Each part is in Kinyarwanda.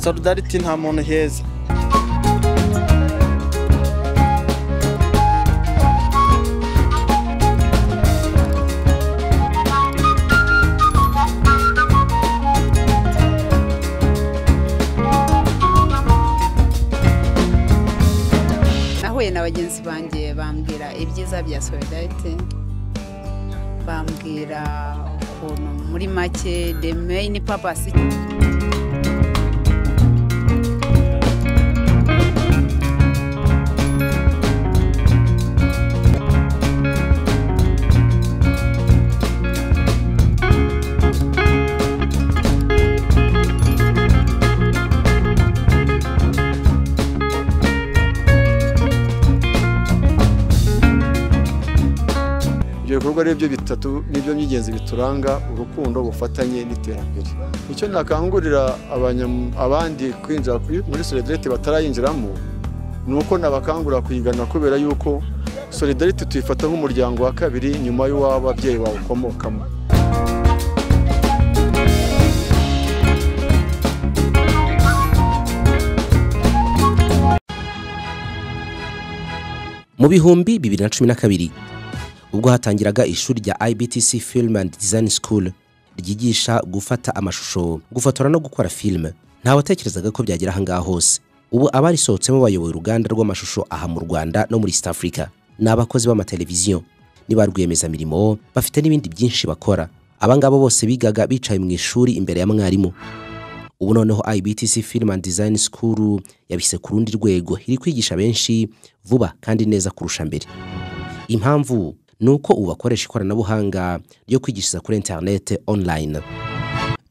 solidarity nta muntu heza. Nahuye na bagenzi banjye bambwira ibyiza bya solidarity, bambwira ukuntu muri make the main purpose ibikorwa ari byo bitatu nibyo by'ingenzi bituranga urukundo, ubufatanye n'iterambere. Icyo nakangurira abandi kwinjira muri solidarity batarayinjiramo nuko nabakangura kuyigana, kubera yuko solidarity tuyifata nk'umuryango wa kabiri nyuma y'uw'ababyeyi bawukomokamo. Mu bihumbi 2012 ubwo hatangiraga ishuri rya IBTC Film and Design School ryigisha gufata amashusho, gufotora no gukora film, nta watekerezaga ko byagera hangaha hose. Ubu abari sohotsemo bayoboye uruganda rw'amashusho aha mu Rwanda no muri East Africa, n'abakozi b'amateleviziyo, niba rwiyemeza mirimo, bafite n'ibindi byinshi bakora. Abangabo bose bigaga bicaye mu ishuri imbere ya mwarimu. Ubu noneho IBTC Film and Design School yabise ku rundi rwego, iri kwigisha benshi vuba kandi neza kurusha mbere. Impamvu nuko ubakoresha ikoranabuhanga ryo kwigishiriza kuri internet online.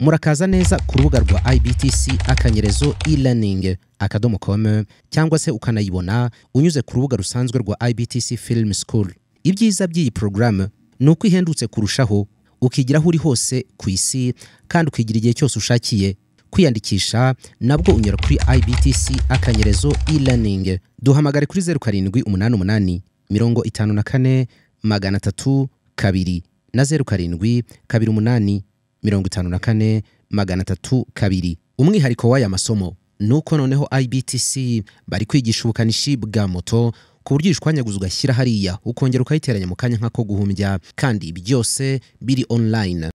Murakaza neza ku rubuga rwa IBTC akanyerezo e-learning.com cyangwa se ukanayibona unyuze ku rubuga rusanzwe rwa IBTC Film School. Ibyiza by'iyi program nuko ihendutse kurushaho, ukigiraho uri hose ku isi kandi ukigira igihe cyose ushakiye. Kwiyandikisha nabwo unyura kuri IBTC akanyerezo e-learning. Duhamagare kuri 0788 54 302 na 07 28 54 302. Umwihariko w'aya masomo nuko noneho IBTC bari kwigisha ubukanishi bwa moto ku buryo ishwanyaguza ugashyira hariya ukongera ukayiteranya mu kanya nk'ako guhumbya, kandi byose biri online.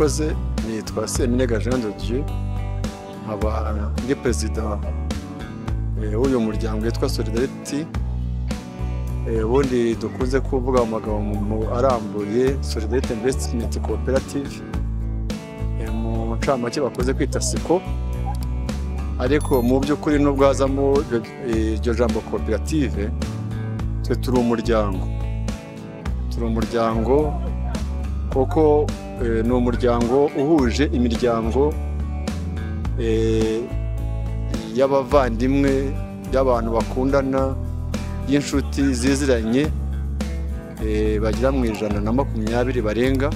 murakoze. Nitwa Seminega Jean de Dieu, nkaba ndi perezida w'uyu muryango witwa Solidarity, ubundi dukunze kuvuga amagambo arambuye Solidarity Investment Cooperative, mu ncamake bakoze kwita SICO, ariko mu by'ukuri nubwo hazamo iryo jambo koperative, twe turi umuryango kuko ni umuryango uhuje imiryango y'abavandimwe, y'abantu bakundana, y'inshuti ziziranye, bagera mu 120 barenga,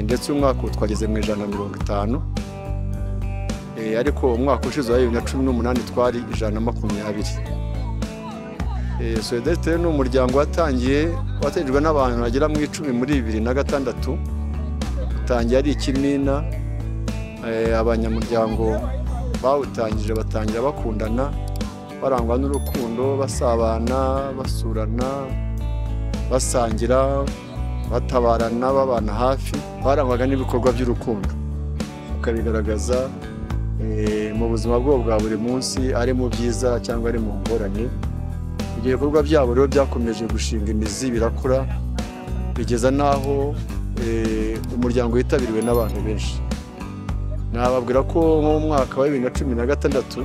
ndetse umwaka twageze mu 150, ariko umwaka ushize wa 2018 twari 120. Solidarity ni umuryango watangijwe n'abantu bagera mu 10 muri 2006, utangiye ari ikimina. Abanyamuryango bawutangije batangira bakundana, barangwa n'urukundo, basabana, basurana, basangira, batabarana, babana hafi, barangwaga n'ibikorwa by'urukundo, ukabigaragaza mu buzima bwabo bwa buri munsi, ari mu byiza cyangwa ari mu ngorane. Ibyo bikorwa byabo rero byakomeje gushinga imizi, birakura, bigeza naho umuryango witabiriwe n'abantu benshi. Nababwira ko mu mwaka wa 2016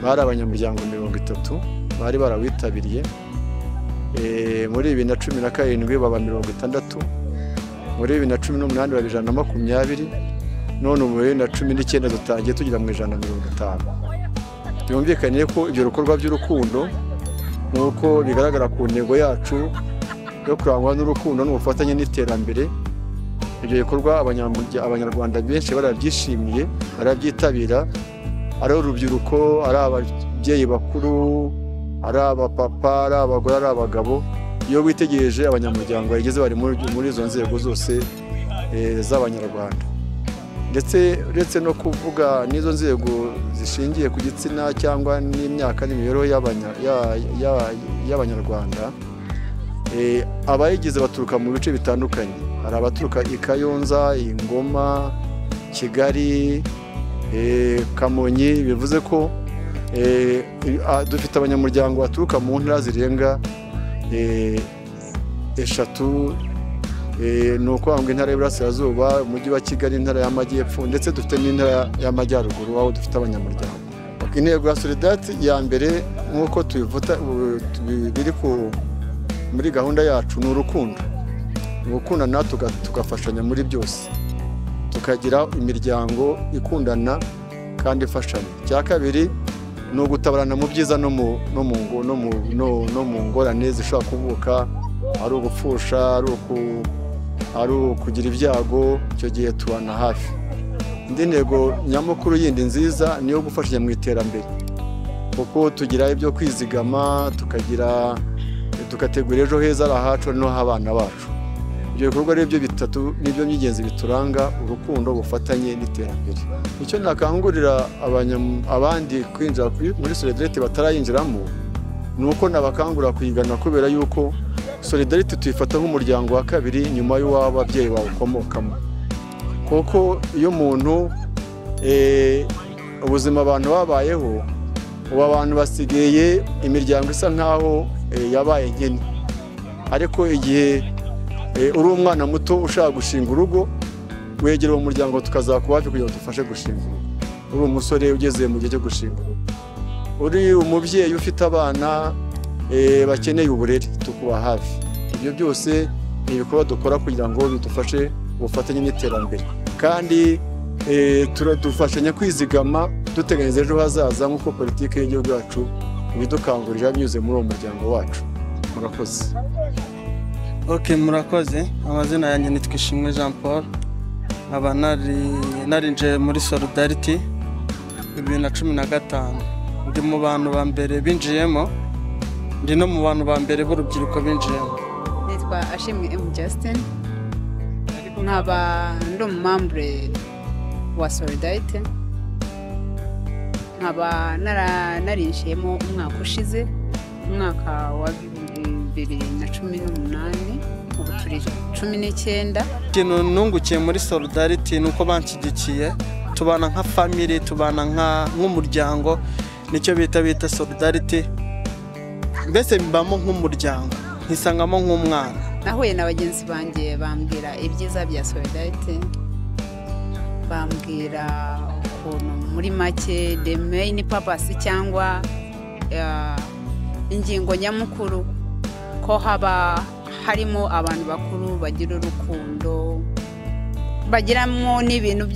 bari abanyamuryango 30 bari barawitabiriye, muri 2017 baba 60, muri 2018 baba 120, none mu 2019 dutangiye tugira mu 150. Byumvikaniye ko ibyo bikorwa by'urukundo nuko bigaragara ku ntego yacu yo kurangwa n'urukundo n'ubufatanye n'iterambere. Ibyo bikorwa abanyarwanda benshi barabyishimiye, barabyitabira, ari urubyiruko, ari ababyeyi bakuru, ari abapapa, ari abagore, ari abagabo. Iyo witegereje abanyamuryango bageze bari muri izo nzego zose z'abanyarwanda, ndetse uretse no kuvuga n'izo nzego zishingiye ku gitsina cyangwa n'imyaka n'imibereho y'abanyarwanda, abayigize baturuka mu bice bitandukanye. Hari abaturuka i Kayonza, Ingoma, Kigali, Kamonyi. Bivuze ko dufite abanyamuryango baturuka mu ntara zirenga 3, ni ukuvuga intara y'Iburasirazuba, umujyi wa Kigali, intara y'Amajyepfo, ndetse dufite n'intara y'Amajyaruguru aho dufite abanyamuryango. Intego ya Solidarity ya mbere nk'uko tubivuta biri muri gahunda yacu ni urukundo. Gukundana tugafashanya muri byose, tukagira imiryango ikundana kandi ifashanya. Cya kabiri ni ugutabarana mu byiza no mu ngorane zishobora kuvuka, ari ugupfusha, ari ukugira ibyago, icyo gihe tubana hafi. Indi ntego nyamukuru yindi nziza niyo gufashanya mu iterambere, kuko tugira ibyo kwizigama, tugategura ejo heza ari ahacu no h'abana bacu. Ibyo bikorwa rero byo bitatu nibyo by'ingenzi bituranga: urukundo, ubufatanye n'iterambere. Icyo nakangurira abandi kwinjira muri Solidarity batarayinjiramo, ni uko nabakangurira kuyigana, kubera yuko Solidarity tuyifata nk'umuryango wa kabiri nyuma y'uw'ababyeyi bawukomokamo. Kuko iyo umuntu ubuzima abantu babayeho, ubu abantu basigaye imiryango isa nkaho yabaye nkene, ariko igihe uri umwana muto ushaka gushinga urugo, wegera uwo muryango tukazakuba hafi kugira ngo dufashe gushinga urugo. Uri umusore ugeze mu gihe cyo gushinga urugo, uri umubyeyi ufite abana bakeneye uburere, tukuba hafi. Ibyo byose ni ibikorwa dukora kugira ngo bidufashe ubufatanye n'iterambere, kandi turadufashanya kwizigama, duteganyiriza ejo hazaza nk'uko politiki y'igihugu yacu ibidukangurira binyuze muri uwo muryango wacu. Murakoze. Murakoze. Amazina yanjye nitwa Ishimwe Jean Paul, nkaba narinjiye muri Solidarity 2015. Ndi mu bantu ba mbere binjiyemo, ndi no mu bantu ba mbere b'urubyiruko binjiyemo. Nitwa Ashimwe M Justin, nkaba ndi umumambre wa Solidarity, nkaba narinjiyemo umwaka ushize, umwaka wa 2018, ubu turi 19. ikintu nungukiye muri Solidarity nuko banshyigikiye, tubana nka family, tubana nk'umuryango, nicyo bita Solidarity. Mbese mbamo nk'umuryango, nkisangamo nk'umwana. nahuye na bagenzi banjye bambwira ibyiza bya Solidarity, bambwira ukuntu muri make the main purpose cyangwa ingingo nyamukuru ko haba harimo abantu bakuru bagira urukundo, bagiramo n'ibintu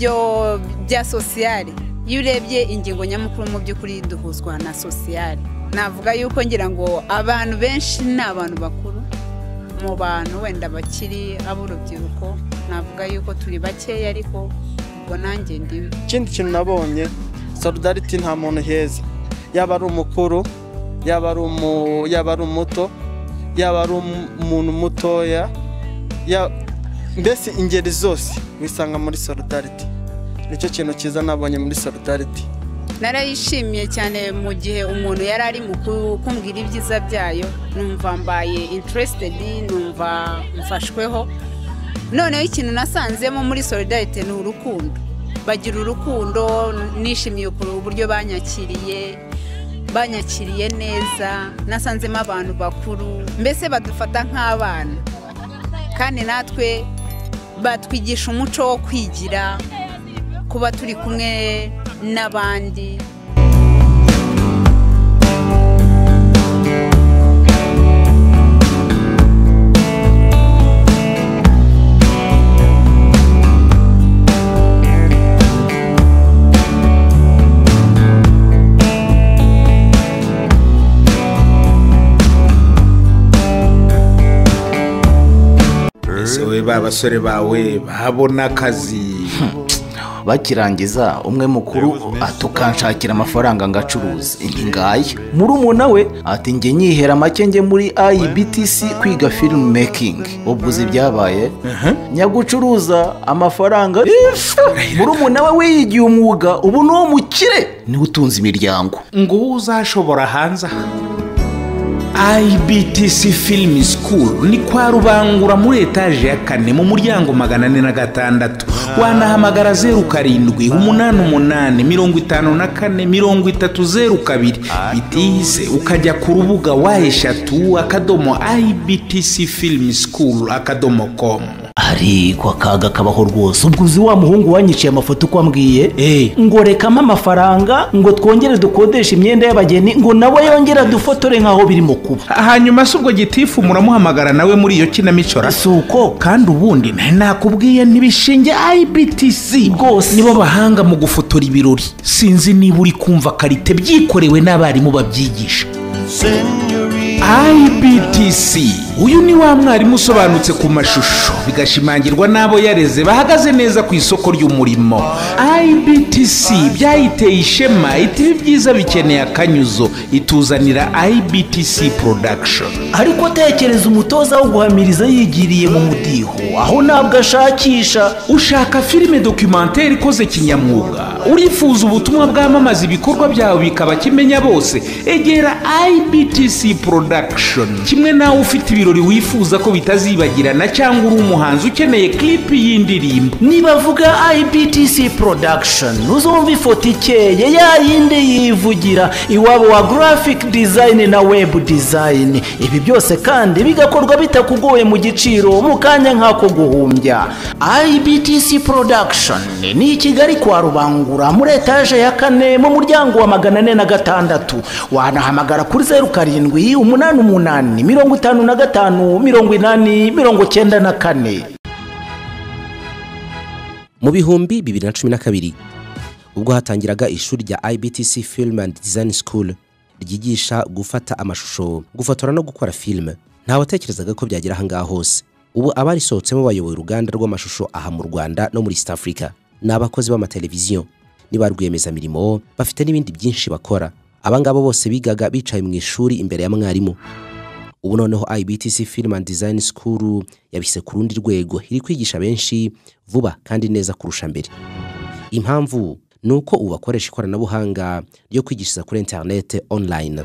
bya sociale. Iyo urebye ingingo nyamukuru mu by'ukuri duhuzwa na sociale. Navuga yuko ngira ngo abantu benshi ni abantu bakuru, mu bantu wenda bakiri ab'urubyiruko navuga yuko turi bakeya, ariko ubwo nanjye ndi. Ikindi kintu nabonye Solidarity nta muntu heza, yaba ari umukuru, yaba ari umuto, yaba ari umuntu mutoya, mbese ingeri zose wisanga muri Solidarity. Nicyo kintu cyiza nabonye muri Solidarity. Narayishimiye cyane mu gihe umuntu yari ari mu kumbwira ibyiza byayo, numva mbaye interested, numva mfashweho. Noneho ikintu nasanzemo muri Solidarity ni urukundo, bagira urukundo. Nishimiye uburyo banyakiriye neza, nasanzemo abantu bakuru, mbese badufata nk'abana, kandi natwe batwigisha umuco wo kwigira, kuba turi kumwe n'abandi. Abasore bawe babona akazi bakirangiza umwe mukuru atukanshakira amafaranga ngacuruza ingaya, murumuna we ati nge nyihera make nge muri IBTC kwiga film making. Ubwo byabaye nyagucuruza amafaranga, murumuna we wiyigiye umwuga, ubu no mukire ni utunze imiryango. ngo uzashobora hanze IBTC Film School ni kwa Rubangura muri etaje ya 4 mu muryango 406. Wanahamagara 0788543002 bitize ukajya ku rubuga wa#ibtcfilmschool.com. ariko akaga kabaho rwose. ubwo uzi wa muhungu wanyiciye amafoto uko ambwiye ngo rekamo amafaranga ngo twongere dukodesha imyenda y'abageni ngo nawe yongera dufotore nkaho birimo kuba. Hanyuma subwo gitifu muramuhamagara nawe muri iyo kinamicora suko kandi ubundi nakubwiye nibishinge IBTC rwose nibo bahanga mu gufotora ibirori. Sinzi niba uri kumva karite byikorewe n'abarimu babyigisha. IBTC uyu ni wa mwarimu usobanutse ku mashusho, bigashimangirwa n'abo yareze bahagaze neza ku isoko ry'umurimo. IBTC byayiteye ishema, iti byiza bikeneye akanyuzo, ituzanira IBTC production. ariko tekereza umutoza wo guhamiriza yigiriye mu mudiho, aho ntabwo ashakisha. Ushaka filime documentaire ikoze kinyamwuga, urifuza ubutumwa bwamamaza ibikorwa byawe bikaba kimenya bose, egera IBTC production. Kimwe nawe ufite ibirori wifuza ko bitazibagirana, cyangwa uri umuhanzi ukeneye clip y'indirimbo, nibavuga IBTC production uzumva ifoto ikeye ya yindi yivugira iwabo wa graphic design na web design. Ibi byose kandi bigakorwa bitakugoye mu giciro, mu kanya nk'ako guhumbya. IBTC production ni Kigali kwa Rubangura muri etaje ya 4 mu muryango wa 406. Wanahamagara kuri 0788558094. Mu bihumbi 2012 ubwo hatangiraga ishuri rya IBTC Film and Design School ryigisha gufata amashusho, gufotora no gukora film, nta watekerezaga ko byagira ahangaha hose. Ubu abarisohotsemo bayoboye uruganda rw'amashusho aha mu Rwanda no muri East Africa. N'abakozi b'amateleviziyo, niba rwiyemezamirimo, bafite n'ibindi byinshi bakora. Abangabo bose bigaga bicaye mu ishuri imbere ya mwarimu. Ubu noneho IBTC Film and Design School yabise ku rundi rwego, iri kwigisha benshi vuba kandi neza kurusha mbere. Impamvu nuko ubakoresha ikoranabuhanga ryo kwigishiriza kuri internet online.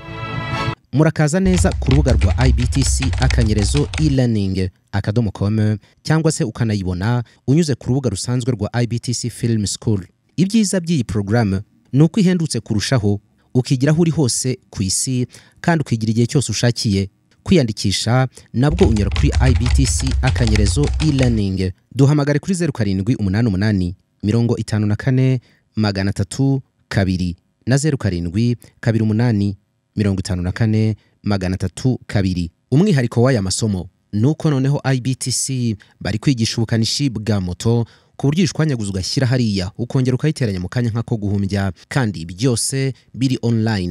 murakaza neza ku rubuga rwa IBTC akanyerezo e-learning.com cyangwa se ukanayibona unyuze ku rubuga rusanzwe rwa IBTC Film School. Ibyiza by'iyi porogaramu ni uko ihendutse kurushaho, ukigira aho uri hose ku isi kandi ukigira igihe cyose ushakiye. Kwiyandikisha nabwo unyura kuri IBTC akanyerezo e-learning. Duhamagare kuri 0788 54 302 na 07 28 54 302. Umwihariko w'aya masomo nuko noneho IBTC bari kwigisha ubukanishi bwa moto ku buryo ishwanyaguza ugashyira hariya ukongera ukayiteranya mu kanya nk'ako guhumbya, kandi byose biri online.